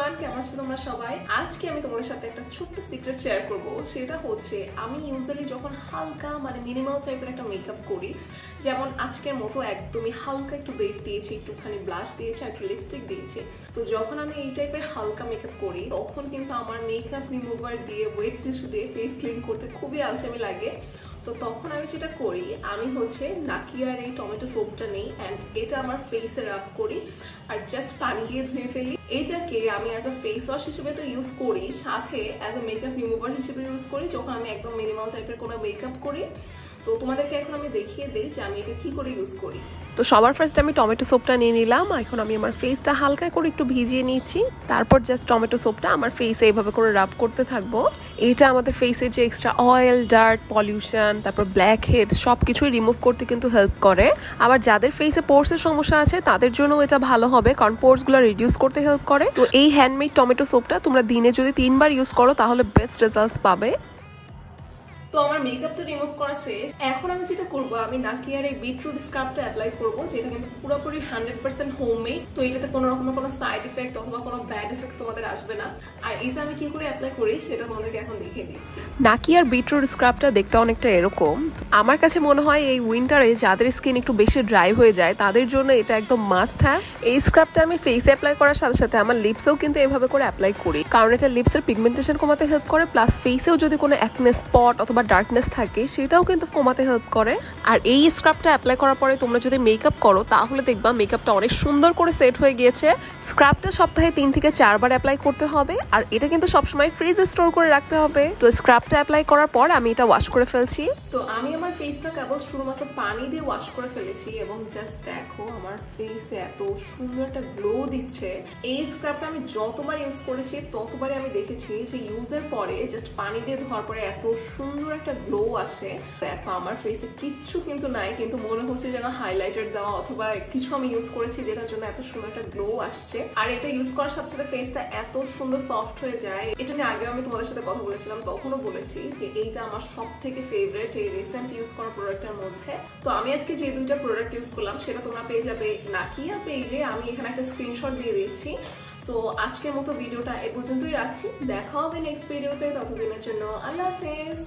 Everyone, কেমন আছো তোমরা সবাই? আজকে আমি তোমাদের সাথে একটা ছোট্ট সিক্রেট শেয়ার করব। সেটা হচ্ছে আমি ইউজুয়ালি যখন হালকা মিনিমাল টাইপের একটা মেকআপ করি, যেমন আজকের মতো একদমই হালকা একটু বেস দিয়েছি, একটুখানি ব্লাশ দিয়েছি আর একটু লিপস্টিক দিয়েছি। তো যখন আমি এই টাইপের হালকা মেকআপ করি তখন কিন্তু আমার মেকআপ রিমুভার দিয়ে ওয়েট টিস্যু দিয়ে ফেস ক্লিন করতে খুবই আলসেমি লাগে। তো তখন আমি যেটা করি, আমি হচ্ছে নাকিয়ার এই টমেটো সোপটা নেই অ্যান্ড এটা আমার ফেসে রাব করি আর জাস্ট পানি দিয়ে ধুয়ে ফেলি। এইটাকে আমি অ্যাজ আ ফেস ওয়াশ হিসেবে তো ইউজ করি, সাথে অ্যাজ আ মেকআপ রিমুভার হিসেবে ইউজ করি যখন আমি একদম মিনিমাল টাইপের কোনো মেকআপ করি। তো তোমাদেরকে এখন আমি দেখিয়ে দিই যে আমি এটা কি করে ইউজ করি। তো সবার ফার্স্ট আমি টমেটো সোপটা নিয়ে নিলাম। এখন আমি আমার ফেসটা হালকা করে একটু ভিজিয়ে নিয়েছি। তারপর জাস্ট টমেটো সোপটা আমার ফেসে এইভাবে করে রাব করতে থাকবো। এটা আমাদের ফেসে যে এক্সট্রা অয়েল, ডার্ট, পলিউশন, তারপর ব্ল্যাক হেডস সব কিছুই রিমুভ করতে কিন্তু হেল্প করে। আবার যাদের ফেসে পোর্সের সমস্যা আছে তাদের জন্য এটা ভালো হবে, কারণ পোর্সগুলো রিডিউস করতে হেল্প করে। তো এই হ্যান্ডমেড টমেটো সোপটা তোমরা দিনে যদি 3 বার ইউজ করো তাহলে বেস্ট রেজাল্টস পাবে। তো আমার মেকআপ তো রিমুভ করা শেষ। এখন আমি যেটা করবো, আমি নাকিয়ার এই বিটরুট স্ক্রাবটা অ্যাপ্লাই করবো, যেটা কিন্তু পুরোপুরি 100% হোমমেড। তো এটাতে কোনো রকমের কোনো সাইড ইফেক্ট অথবা কোনো ব্যাড ইফেক্ট তোমাদের আসবে না। আর এই যে আমি কি করে অ্যাপ্লাই করি সেটা তোমাদেরকে এখন দেখিয়ে দিচ্ছি। নাকিয়ার বিটরুট স্ক্রাবটা দেখতে অনেকটা এরকম। আমার কাছে মনে হয় এই উইন্টারে যাদের স্কিন একটু বেশি ড্রাই হয়ে যায় তাদের জন্য এটা একদম মাস্ট হ্যাভ। এই স্ক্রাবটা আমি ফেসে অ্যাপ্লাই করার সাথে সাথে আমার লিপসেও কিন্তু এভাবে করে অ্যাপ্লাই করি, কারণ এটা লিপসের পিগমেন্টেশন কমাতে হেল্প করে, প্লাস ফেসেও যদি কোনো অ্যাকনে স্পট অথবা ডার্কনেস থাকে সেটাও কিন্তু কমাতে হেল্প করে। আর এই স্ক্রাবটা অ্যাপ্লাই করার পরে তোমরা যদি মেকআপ করো তাহলে দেখবা মেকআপটা অনেক সুন্দর করে সেট হয়ে গিয়েছে। স্ক্রাবটা সপ্তাহে 3 থেকে 4 বার অ্যাপ্লাই করতে হবে, আর এটা কিন্তু সবসময় ফ্রিজে স্টোর করে রাখতে হবে। তো স্ক্রাবটা অ্যাপ্লাই করার পর আমি এটা ওয়াশ করে ফেলছি। তো আমি আমার ফেসটা কেবল শুধুমাত্র পানি দিয়ে ওয়াশ করে ফেলেছি এবং জাস্ট দেখো আমার ফেসে এত সুন্দর একটা গ্লো দিচ্ছে। এই স্ক্রাবটা আমি যতবার ইউজ করেছি ততবারই আমি দেখেছি যে ইউজের পরে জাস্ট পানি দিয়ে ধোয়ার পরে এত সুন্দর একটা গ্লো আসে। দেখো আমার ফেসে কিচ্ছু কিন্তু নাই, কিন্তু মনে হচ্ছে যেন হাইলাইটার দেওয়া অথবা কিছু আমি ইউজ করেছি যেটার জন্য এত সুন্দর একটা গ্লো আসছে। আর এটা ইউজ করার সাথে সাথে ফেসটা এত সুন্দর সফট হয়ে যায়। এটা নিয়ে আগে আমি তোমাদের সাথে কথা বলেছিলাম, তখনও বলেছি যে এইটা আমার সব থেকে ফেভারিট এই রিসেন্ট ইউজ করা প্রোডাক্টের মধ্যে। তো আমি আজকে যে দুইটা প্রোডাক্ট ইউজ করলাম সেটা তোমরা পেয়ে যাবে নাকিয়া পেজে। আমি এখানে একটা স্ক্রিনশট দিয়ে দিচ্ছি। সো আজকের মতো ভিডিওটা এ পর্যন্তই রাখছি। দেখা হবে নেক্সট ভিডিওতে, ততদিনের জন্য আল্লাহ হাফেজ।